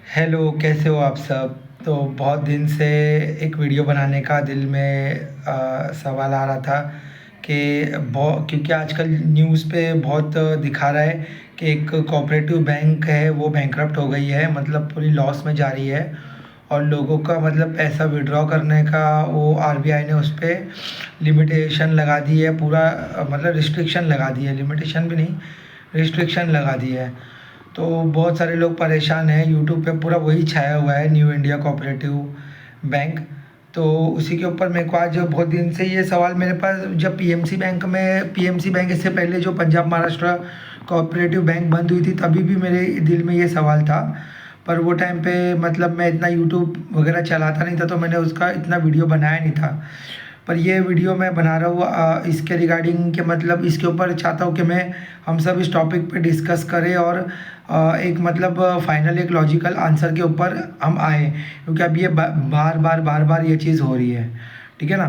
Hello, कैसे हो आप सब? तो बहुत दिन से एक वीडियो बनाने का दिल में सवाल आ रहा था कि क्योंकि आजकल न्यूज़ पे बहुत दिखा रहा है कि एक कोऑपरेटिव बैंक है वो बैंकरप्ट हो गई है, मतलब पूरी लॉस में जा रही है। और लोगों का मतलब पैसा विड्रॉ करने का वो आरबीआई ने उस पे लिमिटेशन लगा दी है, पूरा मतलब रिस्ट्रिक्शन लगा दी है, लिमिटेशन भी नहीं, रिस्ट्रिक्शन लगा दी है। तो बहुत सारे लोग परेशान हैं, यूट्यूब पे पूरा वही छाया हुआ है, न्यू इंडिया कोऑपरेटिव बैंक। तो उसी के ऊपर मेरे को आज बहुत दिन से ये सवाल मेरे पास, जब पीएमसी बैंक इससे पहले जो पंजाब महाराष्ट्र कोऑपरेटिव बैंक बंद हुई थी तभी भी मेरे दिल में ये सवाल था। पर वो टाइम पे मतलब मैं इतना यूट्यूब वगैरह चलाता नहीं था, तो मैंने उसका इतना वीडियो बनाया नहीं था। पर ये वीडियो मैं बना रहा हूँ इसके रिगार्डिंग के मतलब इसके ऊपर चाहता हूँ कि मैं हम सब इस टॉपिक पे डिस्कस करें और एक मतलब फाइनल एक लॉजिकल आंसर के ऊपर हम आए, क्योंकि अब ये बार बार ये चीज़ हो रही है। ठीक है ना?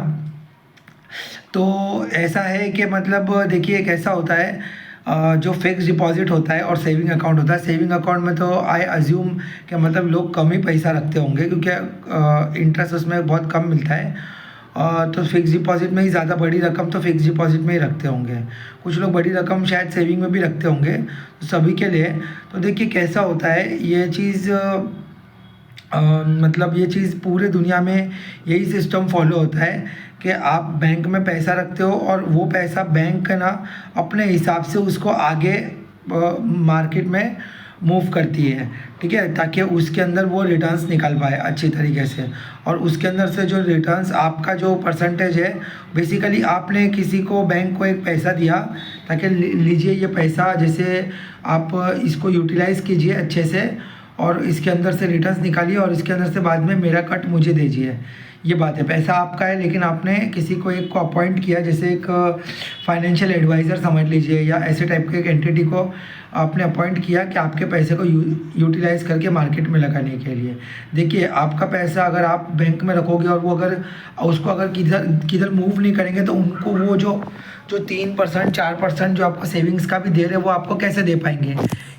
तो ऐसा है कि मतलब देखिए कैसा होता है, जो फिक्स डिपॉजिट होता है और सेविंग अकाउंट होता है। सेविंग अकाउंट में तो आई अज्यूम कि मतलब लोग कम ही पैसा रखते होंगे, क्योंकि इंटरेस्ट उसमें बहुत कम मिलता है। तो फिक्स डिपॉजिट में ही ज़्यादा बड़ी रकम तो फिक्स डिपॉजिट में ही रखते होंगे। कुछ लोग बड़ी रकम शायद सेविंग में भी रखते होंगे, तो सभी के लिए। तो देखिए कैसा होता है ये चीज़, मतलब ये चीज़ पूरे दुनिया में यही सिस्टम फॉलो होता है कि आप बैंक में पैसा रखते हो और वो पैसा बैंक ना अपने हिसाब से उसको आगे मार्केट में मूव करती है। ठीक है, ताकि उसके अंदर वो रिटर्न्स निकाल पाए अच्छी तरीके से। और उसके अंदर से जो रिटर्न्स आपका जो परसेंटेज है, बेसिकली आपने किसी को बैंक को एक पैसा दिया ताकि लीजिए ये पैसा, जैसे आप इसको यूटिलाइज़ कीजिए अच्छे से और इसके अंदर से रिटर्न्स निकालिए और इसके अंदर से बाद में मेरा कट मुझे दीजिए। ये बात है, पैसा आपका है लेकिन आपने किसी को एक को अपॉइंट किया, जैसे एक फाइनेंशियल एडवाइज़र समझ लीजिए, या ऐसे टाइप के एक एंटिटी को आपने अपॉइंट किया कि आपके पैसे को यूटिलाइज़ करके मार्केट में लगाने के लिए। देखिए आपका पैसा अगर आप बैंक में रखोगे और वो अगर उसको अगर किधर किधर मूव नहीं करेंगे, तो उनको वो जो जो 3% 4% जो आपको सेविंग्स का भी दे रहे हैं वो आपको कैसे दे पाएंगे?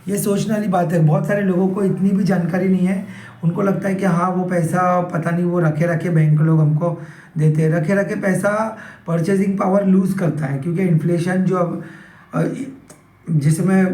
ये सोचने वाली बात है। बहुत सारे लोगों को इतनी भी जानकारी नहीं है, उनको लगता है कि हाँ वो पैसा पता नहीं वो रखे रखे बैंक लोग हमको देते हैं। रखे रखे पैसा परचेजिंग पावर लूज़ करता है, क्योंकि इन्फ्लेशन जो अब जिसे मैं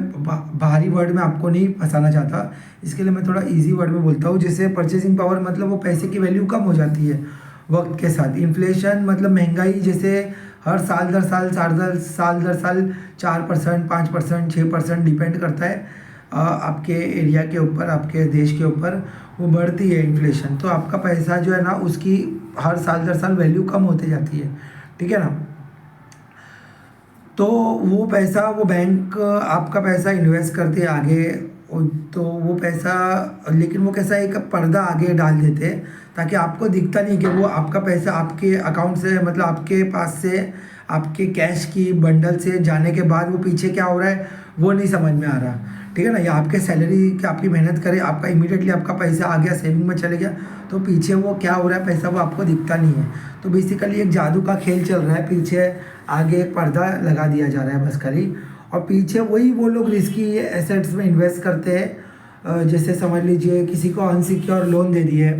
बाहरी वर्ड में आपको नहीं फंसाना चाहता, इसके लिए मैं थोड़ा इजी वर्ड में बोलता हूँ। जैसे परचेजिंग पावर मतलब वो पैसे की वैल्यू कम हो जाती है वक्त के साथ। इन्फ्लेशन मतलब महंगाई, जैसे हर साल दर साल, साल दर साल 4%, 5%, 6% डिपेंड करता है आपके एरिया के ऊपर, आपके देश के ऊपर वो बढ़ती है इन्फ्लेशन। तो आपका पैसा जो है ना, उसकी हर साल दर साल वैल्यू कम होती जाती है। ठीक है ना? तो वो पैसा वो बैंक आपका पैसा इन्वेस्ट करते हैं आगे, तो वो पैसा, लेकिन वो कैसा एक पर्दा आगे डाल देते हैं ताकि आपको दिखता नहीं कि वो आपका पैसा आपके अकाउंट से, मतलब आपके पास से, आपके कैश की बंडल से जाने के बाद वो पीछे क्या हो रहा है वो नहीं समझ में आ रहा। ठीक है ना? या आपके सैलरी कि आपकी मेहनत करे, आपका इमीडिएटली आपका पैसा आ गया, सेविंग में चले गया, तो पीछे वो क्या हो रहा है पैसा वो आपको दिखता नहीं है। तो बेसिकली एक जादू का खेल चल रहा है, पीछे आगे एक पर्दा लगा दिया जा रहा है बस खाली। और पीछे वही वो लोग रिस्की एसेट्स में इन्वेस्ट करते हैं। जैसे समझ लीजिए किसी को अनसिक्योर लोन दे दिए,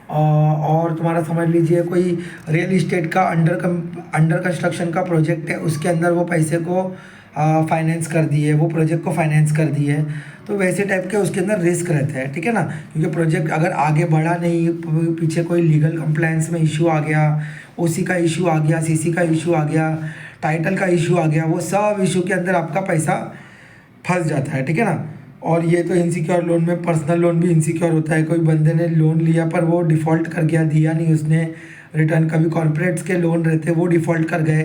और तुम्हारा समझ लीजिए कोई रियल इस्टेट का अंडर कंस्ट्रक्शन का प्रोजेक्ट है, उसके अंदर वो पैसे को फाइनेंस कर दिए, वो प्रोजेक्ट को फाइनेंस कर दिए। तो वैसे टाइप के उसके अंदर रिस्क रहते हैं। ठीक है ना? क्योंकि प्रोजेक्ट अगर आगे बढ़ा नहीं, पीछे कोई लीगल कंप्लायंस में इशू आ गया, ओसी का इशू आ गया, सीसी का इशू आ गया, टाइटल का इशू आ गया, वो सब इशू के अंदर आपका पैसा फंस जाता है। ठीक है ना? और ये तो इनसिक्योर लोन में पर्सनल लोन भी इनसिक्योर होता है। कोई बंदे ने लोन लिया पर वो डिफ़ॉल्ट कर गया, दिया नहीं उसने रिटर्न। कभी कॉर्पोरेट्स के लोन रहते वो डिफ़ॉल्ट कर गए,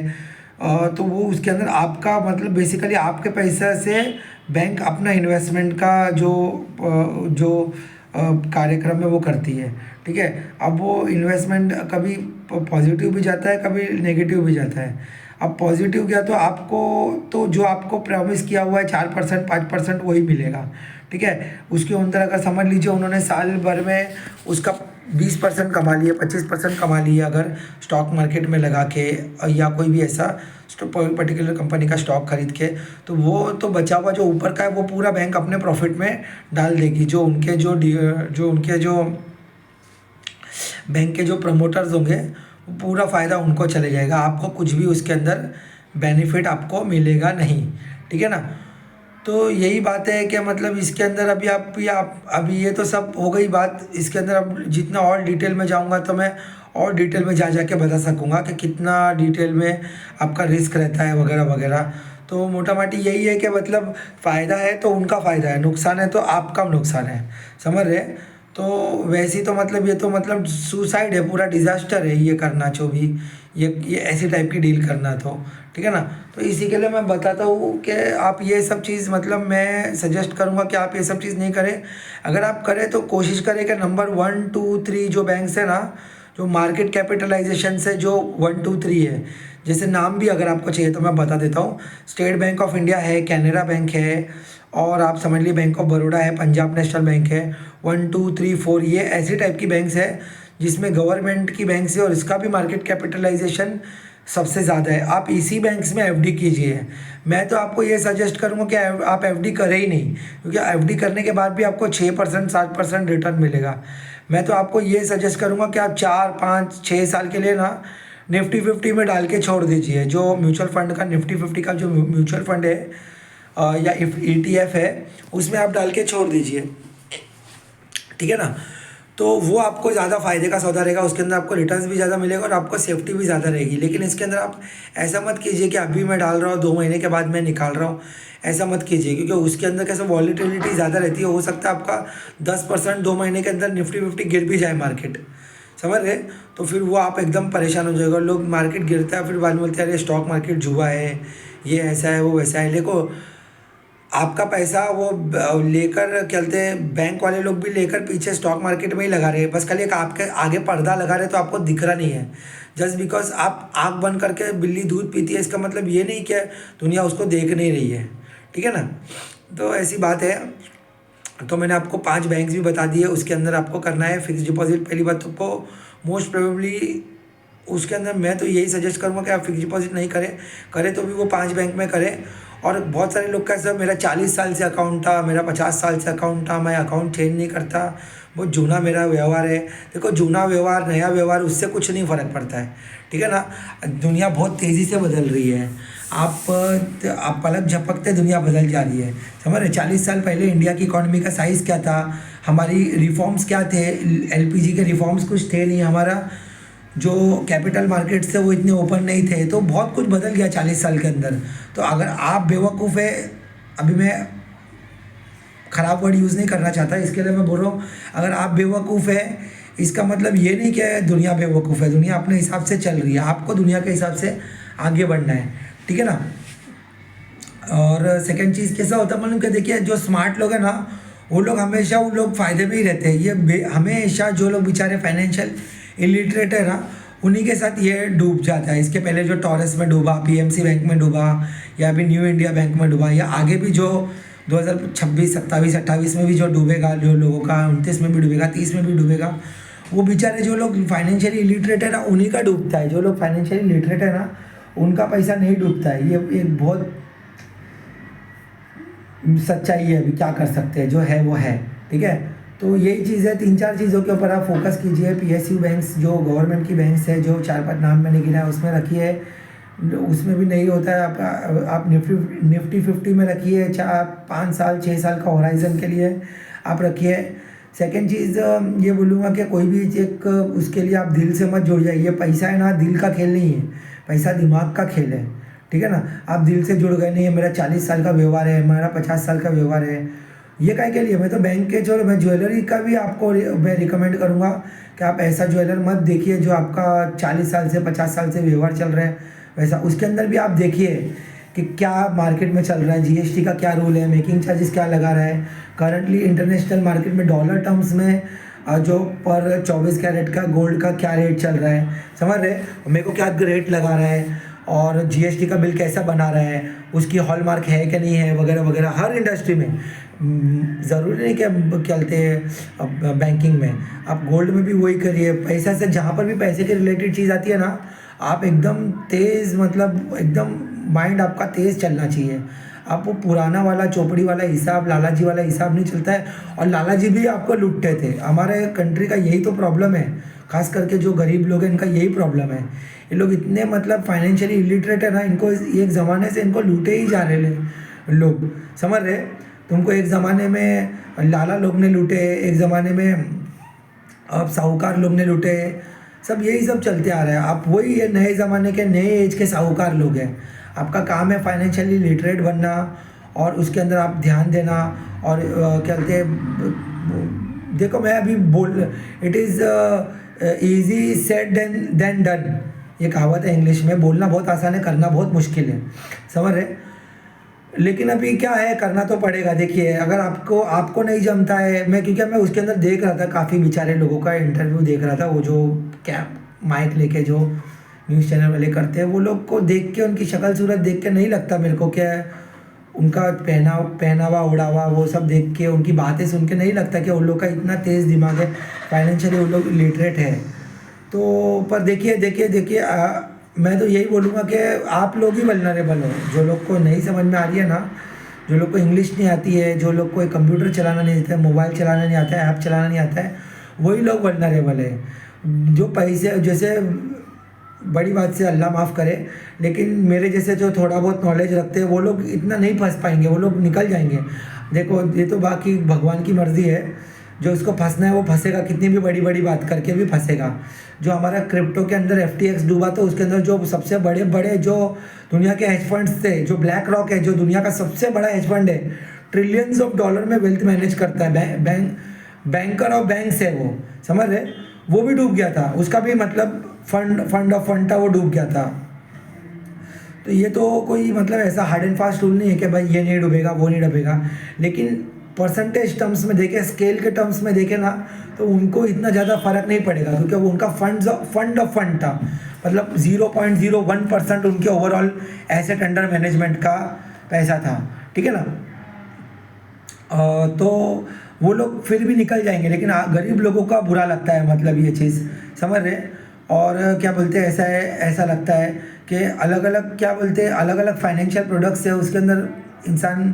तो वो उसके अंदर आपका मतलब बेसिकली आपके पैसे से बैंक अपना इन्वेस्टमेंट का जो कार्यक्रम है वो करती है। ठीक है? अब वो इन्वेस्टमेंट कभी पॉजिटिव भी जाता है, कभी नेगेटिव भी जाता है। अब पॉजिटिव गया तो आपको, तो जो आपको प्रॉमिस किया हुआ है 4% 5% वही मिलेगा। ठीक है? उसके अंदर अगर समझ लीजिए उन्होंने साल भर में उसका 20% कमा लिया, 25% कमा लिया अगर स्टॉक मार्केट में लगा के, या कोई भी ऐसा पर्टिकुलर कंपनी का स्टॉक खरीद के, तो वो तो बचा हुआ जो ऊपर का है वो पूरा बैंक अपने प्रॉफिट में डाल देगी। जो उनके जो बैंक के जो प्रमोटर्स होंगे वो पूरा फ़ायदा उनको चले जाएगा, आपको कुछ भी उसके अंदर बेनिफिट आपको मिलेगा नहीं, ठीक है ना। तो यही बात है कि मतलब इसके अंदर अभी ये तो सब हो गई बात। इसके अंदर अब जितना और डिटेल में जाऊंगा तो मैं और डिटेल में जा के बता सकूंगा कि कितना डिटेल में आपका रिस्क रहता है वगैरह वगैरह। तो मोटा माटी यही है कि मतलब फ़ायदा है तो उनका फ़ायदा है, नुकसान है तो आपका नुकसान है, समझ रहे। तो वैसे ही तो मतलब ये तो मतलब सुसाइड है, पूरा डिज़ास्टर है ये करना, जो भी ये ऐसी टाइप की डील करना, तो ठीक है ना। तो इसी के लिए मैं बताता हूँ कि आप ये सब चीज़ मतलब मैं सजेस्ट करूँगा कि आप ये सब चीज़ नहीं करें। अगर आप करें तो कोशिश करें कि नंबर 1 2 3 जो बैंक्स है ना, जो मार्केट कैपिटलाइजेशन से जो 1 2 3 है, जैसे नाम भी अगर आपको चाहिए तो मैं बता देता हूँ। स्टेट बैंक ऑफ इंडिया है, कैनरा बैंक है, और आप समझ लीजिए बैंक ऑफ बड़ौदा है, पंजाब नेशनल बैंक है। 1 2 3 4 ये ऐसी टाइप की बैंक्स है जिसमें गवर्नमेंट की बैंक्स है और इसका भी मार्केट कैपिटलाइजेशन सबसे ज़्यादा है। आप इसी बैंक्स में एफडी कीजिए। मैं तो आपको ये सजेस्ट करूँगा कि आप एफडी करें ही नहीं, क्योंकि एफडी करने के बाद भी आपको 6% 7% रिटर्न मिलेगा। मैं तो आपको ये सजेस्ट करूँगा कि आप 4 5 6 साल के लिए ना निफ्टी 50 में डाल के छोड़ दीजिए। जो म्यूचुअल फंड का निफ्टी 50 का जो म्यूचुअल फंड है या ETF है, उसमें आप डाल के छोड़ दीजिए, ठीक है ना। तो वो आपको ज़्यादा फ़ायदे का सौदा रहेगा, उसके अंदर आपको रिटर्न्स भी ज़्यादा मिलेगा और आपको सेफ्टी भी ज़्यादा रहेगी। लेकिन इसके अंदर आप ऐसा मत कीजिए कि अभी मैं डाल रहा हूँ 2 महीने के बाद मैं निकाल रहा हूँ, ऐसा मत कीजिए, क्योंकि उसके अंदर कैसे वॉलीटिलिटी ज़्यादा रहती है। हो सकता है आपका 10% 2 महीने के अंदर निफ्टी 50 गिर भी जाए मार्केट, समझ रहे। तो फिर वो आप एकदम परेशान हो जाएगा। लोग मार्केट गिरता है फिर बाद में बोलते हैं अरे स्टॉक मार्केट जुआ है, ये ऐसा है वो वैसा है। देखो आपका पैसा वो लेकर चलते हैं, बैंक वाले लोग भी लेकर पीछे स्टॉक मार्केट में ही लगा रहे हैं, बस खाली एक आपके आगे पर्दा लगा रहे तो आपको दिख रहा नहीं है। जस्ट बिकॉज आप आँख बंद करके बिल्ली दूध पीती है, इसका मतलब ये नहीं कि दुनिया उसको देख नहीं रही है, ठीक है ना। तो ऐसी बात है। तो मैंने आपको 5 बैंक्स भी बता दिए, उसके अंदर आपको करना है फिक्स डिपॉजिट। पहली बात तो मोस्ट प्रोबेबली उसके अंदर मैं तो यही सजेस्ट करूँगा कि आप फिक्स डिपॉजिट नहीं करें तो भी वो 5 बैंक में करें। और बहुत सारे लोग का ऐसा मेरा 40 साल से अकाउंट था, मेरा 50 साल से अकाउंट था, मैं अकाउंट चेंज नहीं करता, बहुत जूना मेरा व्यवहार है। देखो जूना व्यवहार नया व्यवहार उससे कुछ नहीं फ़र्क पड़ता है, ठीक है ना। दुनिया बहुत तेज़ी से बदल रही है, आप पलक झपकते दुनिया बदल जा रही है, समझ रहे। 40 साल पहले इंडिया की इकॉनमी का साइज़ क्या था, हमारी रिफॉर्म्स क्या थे, LPG के रिफॉर्म्स कुछ थे नहीं, हमारा जो कैपिटल मार्केट्स थे वो इतने ओपन नहीं थे, तो बहुत कुछ बदल गया 40 साल के अंदर। तो अगर आप बेवकूफ़ है, अभी मैं ख़राब वर्ड यूज़ नहीं करना चाहता, इसके लिए मैं बोल रहा हूँ अगर आप बेवकूफ़ है, इसका मतलब ये नहीं कि दुनिया बेवकूफ़ है, दुनिया अपने हिसाब से चल रही है, आपको दुनिया के हिसाब से आगे बढ़ना है, ठीक है ना। और सेकंड चीज़ कैसा होता है मतलब कि देखिए जो स्मार्ट लोग हैं ना, वो लोग हमेशा वो लोग फ़ायदे में ही रहते हैं। ये हमेशा जो लोग बेचारे फाइनेंशियल इलिटरेट है ना, उन्हीं के साथ ये डूब जाता है। इसके पहले जो टॉरस में डूबा, PMC बैंक में डूबा, या अभी न्यू इंडिया बैंक में डूबा, या आगे भी जो 2026 27 28 में भी जो डूबेगा, जो लोगों का 29 में भी डूबेगा, 30 में भी डूबेगा, वो बेचारे जो लोग फाइनेंशियली इलिटरेट है ना, उन्हीं का डूबता है। जो लोग फाइनेंशियली इलिटरेट है ना, उनका पैसा नहीं डूबता है। ये एक बहुत सच्चाई है, अभी क्या कर सकते हैं, जो है वो है, ठीक है। तो यही चीज़ है, 3-4 चीज़ों के ऊपर आप फोकस कीजिए। PSU बैंक्स जो गवर्नमेंट की बैंक्स है, जो 4-5 नाम मैंने गिना है उसमें रखिए, उसमें भी नहीं होता है आप निफ्टी 50 में रखिए, 5 साल 6 साल का होराइजन के लिए आप रखिए। सेकेंड चीज़ ये बोलूँगा कि कोई भी एक उसके लिए आप दिल से मत जुड़ जाइए। पैसा है ना, दिल का खेल नहीं है, पैसा दिमाग का खेल है, ठीक है ना। आप दिल से जुड़ गए नहीं है, मेरा 40 साल का व्यवहार है, मेरा 50 साल का व्यवहार है, ये काय के लिए। मैं तो बैंक के जो मैं ज्वेलरी का भी आपको मैं रिकमेंड करूँगा कि आप ऐसा ज्वेलर मत देखिए जो आपका 40 साल से 50 साल से व्यवहार चल रहा है वैसा। उसके अंदर भी आप देखिए कि क्या मार्केट में चल रहा है, GST का क्या रूल है, मेकिंग चार्जेस क्या लगा रहा है। करंटली इंटरनेशनल मार्केट में डॉलर टर्म्स में जो पर 24 कैरेट का गोल्ड का क्या रेट चल रहा है, समझ रहे, मेरे को क्या रेट लगा रहा है, और GST का बिल कैसा बना रहा है, उसकी हॉलमार्क है कि नहीं है, वगैरह वगैरह। हर इंडस्ट्री में ज़रूरी नहीं कि अब चलते हैं बैंकिंग में, आप गोल्ड में भी वही करिए। पैसा से जहाँ पर भी पैसे के रिलेटेड चीज़ आती है ना, आप एकदम तेज़ मतलब एकदम माइंड आपका तेज़ चलना चाहिए। आप वो पुराना वाला चौपड़ी वाला हिसाब, लाला जी वाला हिसाब नहीं चलता है। और लाला जी भी आपको लूटते थे। हमारे कंट्री का यही तो प्रॉब्लम है, खास करके जो गरीब लोग हैं इनका यही प्रॉब्लम है। ये लोग इतने मतलब फाइनेंशियली इलिटरेट है ना, इनको एक ज़माने से इनको लूटे ही जा रहे लोग, समझ रहे। तुमको एक ज़माने में लाला लोग ने लूटे, एक ज़माने में अब साहूकार लोग ने लूटे, सब यही सब चलते आ रहा है। आप वही ये नए ज़माने के नए एज के साहूकार लोग हैं। आपका काम है फाइनेंशियली लिटरेट बनना और उसके अंदर आप ध्यान देना। और क्या कहते हैं, देखो मैं अभी बोल, it is easy said than done, ये कहावत है इंग्लिश में। बोलना बहुत आसान है, करना बहुत मुश्किल है, समझ रहे। लेकिन अभी क्या है, करना तो पड़ेगा। देखिए अगर आपको नहीं जमता है, क्योंकि मैं उसके अंदर देख रहा था काफ़ी बेचारे लोगों का इंटरव्यू देख रहा था, वो जो कैप माइक लेके जो न्यूज़ चैनल वाले करते हैं, वो लोग को देख के, उनकी शक्ल सूरत देख के नहीं लगता मेरे को क्या उनका पहनावा ओढ़ावा वो सब देख के, उनकी बातें सुन के नहीं लगता कि उन लोग का इतना तेज़ दिमाग है, फाइनेंशियली उन लोग लिटरेट है। तो पर देखिए मैं तो यही बोलूँगा कि आप लोग ही वल्नरेबल हो। जो लोग को नहीं समझ में आ रही है ना, जो लोग को इंग्लिश नहीं आती है, जो लोग को कंप्यूटर चलाना नहीं आता है, मोबाइल चलाना नहीं आता है, ऐप चलाना नहीं आता है, वही लोग वल्नरेबल है। जो पैसे, जैसे बड़ी बात से अल्लाह माफ़ करे, लेकिन मेरे जैसे जो थोड़ा बहुत नॉलेज रखते हैं वो लोग इतना नहीं फंस पाएंगे, वो लोग निकल जाएंगे। देखो ये तो बाकी भगवान की मर्ज़ी है, जो उसको फंसना है वो फंसेगा, कितनी भी बड़ी बड़ी बात करके भी फंसेगा। जो हमारा क्रिप्टो के अंदर FTX डूबा, तो उसके अंदर जो सबसे बड़े बड़े जो दुनिया के हेज फंड्स थे, जो ब्लैक रॉक है, जो दुनिया का सबसे बड़ा हेज फंड है, ट्रिलियंस ऑफ डॉलर में वेल्थ मैनेज करता है, बैंकर ऑफ बैंक्स है वो, समझ रहे, वो भी डूब गया था। उसका भी मतलब फंड ऑफ फंड था, वो डूब गया था। तो ये तो कोई मतलब ऐसा हार्ड एंड फास्ट रूल नहीं है कि भाई ये नहीं डूबेगा वो नहीं डूबेगा। लेकिन परसेंटेज टर्म्स में देखें, स्केल के टर्म्स में देखें ना, तो उनको इतना ज़्यादा फर्क नहीं पड़ेगा, क्योंकि वो उनका फंड ऑफ फंड था। मतलब 0.01% उनके ओवरऑल एसेट अंडर मैनेजमेंट का पैसा था, ठीक है ना। तो वो लोग फिर भी निकल जाएंगे, लेकिन गरीब लोगों का बुरा लगता है, मतलब ये चीज़ समझ रहे। और क्या बोलते हैं, ऐसा लगता है कि अलग अलग क्या बोलते हैं, अलग अलग फाइनेंशियल प्रोडक्ट्स है, उसके अंदर इंसान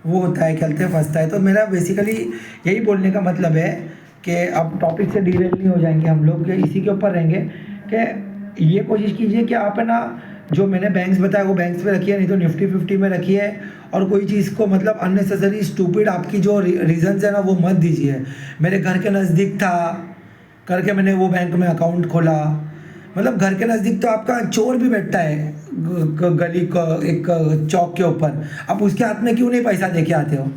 वो होता है, खेलते फंसता है। तो मेरा बेसिकली यही बोलने का मतलब है कि अब टॉपिक से डीरेल नहीं हो जाएंगे हम लोग, कि इसी के ऊपर रहेंगे कि ये कोशिश कीजिए कि आप है ना, जो मैंने बैंक्स बताया वो बैंक्स पे रखिए, नहीं तो निफ्टी 50 में रखिए। और कोई चीज़ को मतलब अननेसेसरी स्टूपिड आपकी जो रीजंस है ना, वो मत दीजिए। मेरे घर के नज़दीक था करके मैंने वो बैंक में अकाउंट खोला, मतलब घर के नज़दीक तो आपका चोर भी बैठता है गली का एक चौक के ऊपर, आप उसके हाथ में क्यों नहीं पैसा दे के आते हो,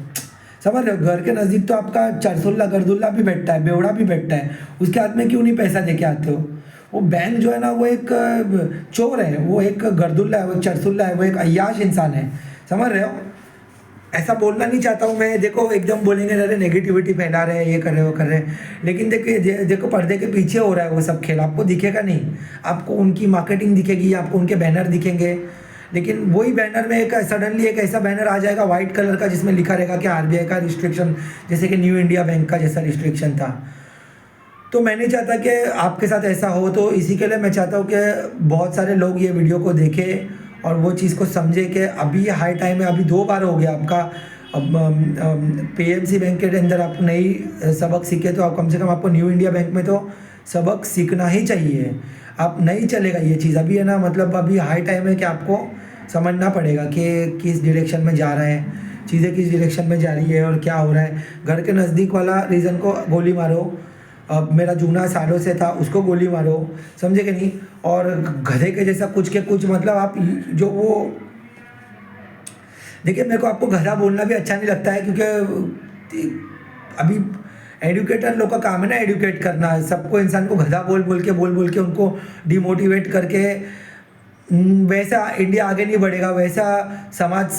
समझ रहे हो। घर के नज़दीक तो आपका चरसुल्ला गर्दुल्ला भी बैठता है, बेवड़ा भी बैठता है, उसके हाथ में क्यों नहीं पैसा दे के आते हो। वो बैंक जो है ना, वो एक चोर है, वो एक गर्दुल्ला है, वो चरसुल्ला है, वो एक अय्याश इंसान है, समझ रहे हो। ऐसा बोलना नहीं चाहता हूँ मैं, देखो एकदम बोलेंगे अरे नेगेटिविटी फैला रहे हैं, ये कर रहे वो कर रहे हैं, लेकिन देखिए देखो पर्दे के पीछे हो रहा है वो सब खेल, आपको दिखेगा नहीं। आपको उनकी मार्केटिंग दिखेगी, आपको उनके बैनर दिखेंगे, लेकिन वही बैनर में एक सडनली एक ऐसा बैनर आ जाएगा वाइट कलर का, जिसमें लिखा रहेगा कि RBI का रिस्ट्रिक्शन, जैसे कि न्यू इंडिया बैंक का जैसा रिस्ट्रिक्शन था। तो मैं नहीं चाहता कि आपके साथ ऐसा हो, तो इसी के लिए मैं चाहता हूँ कि बहुत सारे लोग ये वीडियो को देखें और वो चीज़ को समझे कि अभी हाई टाइम है। अभी 2 बार हो गया आपका, अब PMC बैंक के अंदर आप नई सबक सीखे, तो आप कम से कम आपको न्यू इंडिया बैंक में तो सबक सीखना ही चाहिए। आप नहीं चलेगा ये चीज़ अभी, है ना, मतलब अभी हाई टाइम है कि आपको समझना पड़ेगा कि किस डायरेक्शन में जा रहा है, चीज़ें किस डायरेक्शन में जा रही है और क्या हो रहा है। घर के नज़दीक वाला रीज़न को गोली मारो, अब मेरा जूना सालों से था उसको गोली मारो, समझे कि नहीं। और गधे के जैसा कुछ के कुछ, मतलब आप जो वो देखिए, मेरे को आपको गधा बोलना भी अच्छा नहीं लगता है, क्योंकि अभी एडुकेटर लोग का काम है ना एडुकेट करना सबको, इंसान को गधा बोल बोल के उनको डिमोटिवेट करके वैसा इंडिया आगे नहीं बढ़ेगा, वैसा समाज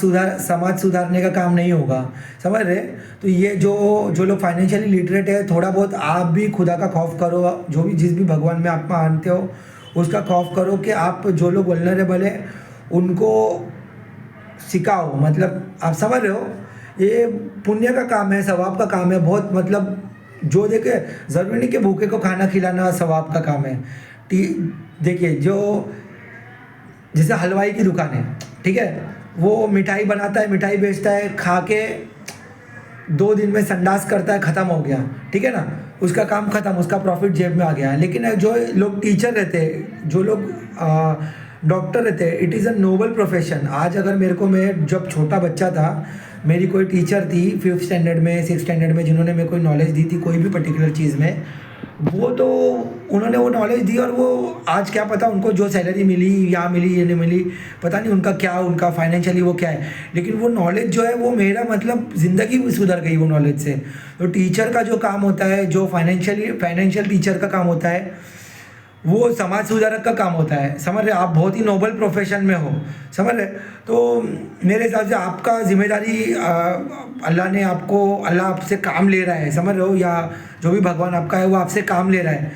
सुधारने का काम नहीं होगा, समझ रहे। तो ये जो लोग फाइनेंशियली लिटरेट है, थोड़ा बहुत आप भी खुदा का खौफ करो, जो भी जिस भी भगवान में आप मानते हो उसका खौफ करो, कि आप जो लोग वल्नरेबल है उनको सिखाओ। मतलब आप समझ रहे हो, ये पुण्य का काम है, सवाब का काम है बहुत। मतलब जो देखे, ज़रूरी नहीं कि भूखे को खाना खिलाना सवाब का काम है। देखिए, जो जैसे हलवाई की दुकान है, ठीक है, वो मिठाई बनाता है, मिठाई बेचता है, खा के 2 दिन में संडास करता है, ख़त्म हो गया, ठीक है ना, उसका काम ख़त्म, उसका प्रॉफिट जेब में आ गया। लेकिन जो लोग टीचर रहते हैं, जो लोग डॉक्टर रहते हैं, it is a noble profession. आज अगर मेरे को, मैं जब छोटा बच्चा था, मेरी कोई टीचर थी 5th स्टैंडर्ड में 6th स्टैंडर्ड में, जिन्होंने मेरे को नॉलेज दी थी कोई भी पर्टिकुलर चीज़ में, वो तो उन्होंने वो नॉलेज दी, और वो आज क्या पता उनको जो सैलरी मिली या मिली ये नहीं मिली, पता नहीं उनका क्या, उनका फाइनेंशियली वो क्या है, लेकिन वो नॉलेज जो है वो मेरा मतलब ज़िंदगी सुधर गई वो नॉलेज से। तो टीचर का जो काम होता है, जो फाइनेंशियल टीचर का काम होता है, वो समाज सुधारक का काम होता है। समझ रहे, आप बहुत ही नोबल प्रोफेशन में हो, समझ रहे। तो मेरे हिसाब से आपका जिम्मेदारी, अल्लाह आपसे काम ले रहा है, समझ रहे हो, या जो भी भगवान आपका है वो आपसे काम ले रहा है।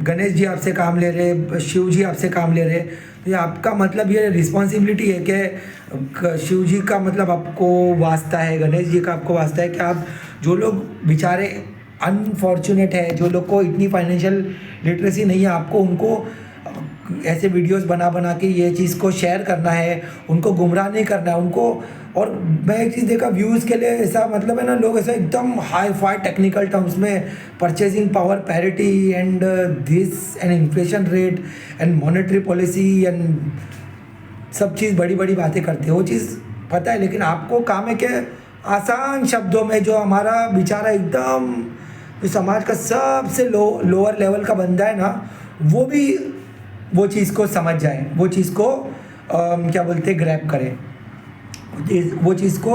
गणेश जी आपसे काम ले रहे, शिव जी आपसे काम ले रहे, तो ये आपका मतलब ये रिस्पॉन्सिबिलिटी है कि शिव जी का मतलब आपको वास्ता है, गणेश जी का आपको वास्ता है कि आप, जो लोग बेचारे अनफॉर्चुनेट है, जो लोग को इतनी फाइनेंशियल लिटरेसी नहीं है, आपको उनको ऐसे वीडियोस बना बना के ये चीज़ को शेयर करना है, उनको गुमराह नहीं करना है उनको। और मैं एक चीज़ देखा, व्यूज़ के लिए ऐसा मतलब है ना, लोग ऐसा एकदम हाई फाई टेक्निकल टर्म्स में purchasing power parity and this and inflation rate and monetary policy and सब चीज़ बड़ी बड़ी बातें करते हैं, वो चीज़ पता है। लेकिन आपको काम है कि आसान शब्दों में, जो हमारा बेचारा एकदम जो समाज का सबसे लोअर लेवल का बंदा है ना, वो भी वो चीज़ को समझ जाए, वो चीज़ को क्या बोलते हैं, ग्रैब करे, वो चीज़ को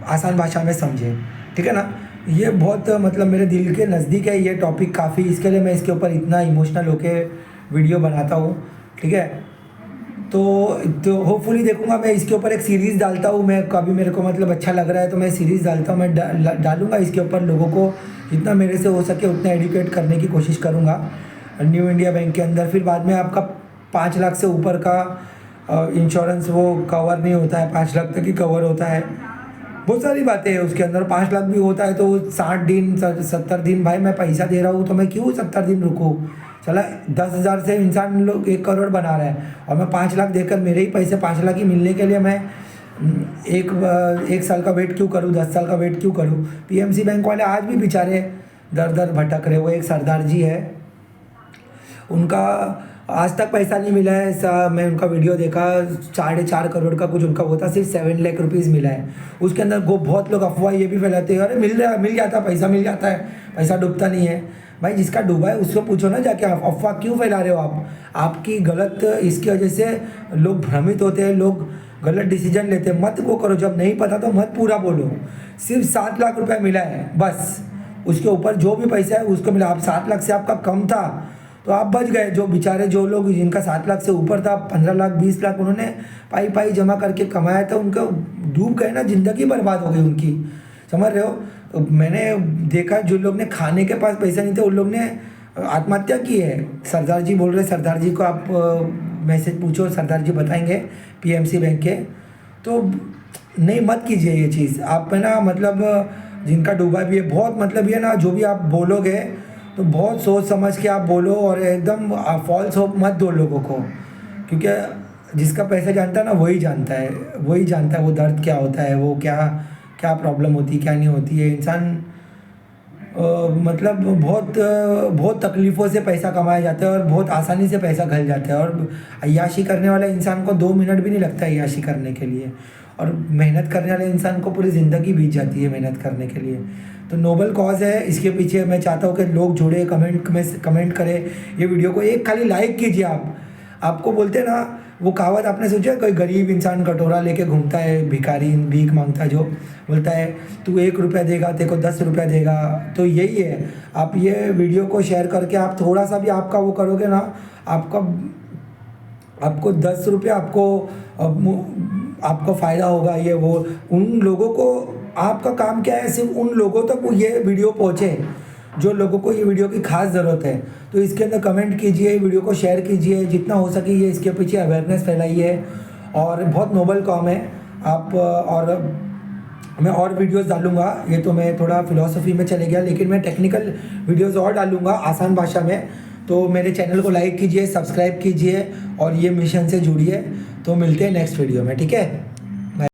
आसान भाषा में समझे, ठीक है ना। ये बहुत मतलब मेरे दिल के नज़दीक है ये टॉपिक काफ़ी, इसके लिए मैं इसके ऊपर इतना इमोशनल होके वीडियो बनाता हूँ, ठीक है। तो होपफुली देखूंगा, मैं इसके ऊपर एक सीरीज़ डालता हूँ, मैं कभी मेरे को मतलब अच्छा लग रहा है तो मैं सीरीज़ डालता हूँ, मैं डालूंगा इसके ऊपर, लोगों को जितना मेरे से हो सके उतना एडुकेट करने की कोशिश करूँगा न्यू इंडिया बैंक के अंदर। फिर बाद में आपका 5 लाख से ऊपर का इंश्योरेंस वो कवर नहीं होता है, 5 लाख तक ही कवर होता है, बहुत सारी बातें हैं उसके अंदर। 5 लाख भी होता है तो 60 दिन 70 दिन, भाई मैं पैसा दे रहा हूँ तो मैं क्यों 70 दिन रुकूँ, चला 10,000 से इंसान लोग 1 करोड़ बना रहा है, और मैं 5 लाख देकर मेरे ही पैसे 5 लाख ही मिलने के लिए मैं एक साल का वेट क्यों करूँ, 10 साल का वेट क्यों करूँ। पीएमसी बैंक वाले आज भी बेचारे दर दर भटक रहे। वो एक सरदार जी है, उनका आज तक पैसा नहीं मिला है, मैं उनका वीडियो देखा, 4.5 करोड़ का कुछ उनका होता, सिर्फ 7 लाख रुपीज़ मिला है। उसके अंदर बहुत लोग अफवाह ये भी फैलाते हैं, अरे मिल जाता, पैसा मिल जाता है, पैसा डूबता नहीं है। भाई जिसका डूबा है उसको पूछो ना जाके, आप अफवाह क्यों फैला रहे हो आप। आपकी गलत, इसकी वजह से लोग भ्रमित होते हैं, लोग गलत डिसीजन लेते हैं। मत वो करो, जब नहीं पता तो मत पूरा बोलो। सिर्फ 7 लाख रुपये मिला है बस, उसके ऊपर जो भी पैसा है उसको मिला। आप 7 लाख से आपका कम था तो आप बच गए। जो बेचारे, जो लोग जिनका 7 लाख से ऊपर था, 15 लाख 20 लाख उन्होंने पाई जमा करके कमाया था, उनका डूब गए ना, ज़िंदगी बर्बाद हो गई उनकी, समझ रहे हो। तो मैंने देखा जो लोग ने खाने के पास पैसा नहीं थे उन लोग ने आत्महत्या की है। सरदार जी बोल रहे, सरदार जी को आप मैसेज पूछो, सरदार जी बताएंगे पीएमसी बैंक के। तो नहीं, मत कीजिए ये चीज़ आप, है ना, मतलब जिनका डूबा भी है बहुत, मतलब ये ना, जो भी आप बोलोगे तो बहुत सोच समझ के आप बोलो, और एकदम फॉल्स होप मत दो लोगों को, क्योंकि जिसका पैसा जानता है ना वही जानता है, वो दर्द क्या होता है, वो क्या प्रॉब्लम होती है, क्या नहीं होती है। इंसान मतलब बहुत तकलीफ़ों से पैसा कमाया जाता है और बहुत आसानी से पैसा घल जाता है, और अय्याशी करने वाले इंसान को 2 मिनट भी नहीं लगता अय्याशी करने के लिए, और मेहनत करने वाले इंसान को पूरी ज़िंदगी बीत जाती है मेहनत करने के लिए। तो नोबल कॉज है, इसके पीछे मैं चाहता हूँ कि लोग जुड़े, कमेंट करें ये वीडियो को, एक खाली लाइक कीजिए आप। आपको बोलते हैं ना वो कहावत, आपने सोचा कोई गरीब इंसान कटोरा लेके घूमता है, भिखारी भीख मांगता है, जो बोलता है तू 1 रुपया देगा तेरे को 10 रुपया देगा। तो यही है, आप ये वीडियो को शेयर करके आप थोड़ा सा भी आपका वो करोगे ना, आपको 10 रुपया आपको फ़ायदा होगा। ये वो उन लोगों को, आपका काम क्या है, सिर्फ उन लोगों तक ये वीडियो पहुँचे जो लोगों को ये वीडियो की खास ज़रूरत है। तो इसके अंदर कमेंट कीजिए, वीडियो को शेयर कीजिए, जितना हो सके ये इसके पीछे अवेयरनेस फैलाइए, और बहुत नोबल काम है आप। और मैं और वीडियोस डालूंगा, ये तो मैं थोड़ा फिलॉसफी में चले गया, लेकिन मैं टेक्निकल वीडियोस और डालूंगा आसान भाषा में। तो मेरे चैनल को लाइक कीजिए, सब्सक्राइब कीजिए और ये मिशन से जुड़िए। तो मिलते हैं नेक्स्ट वीडियो में, ठीक है।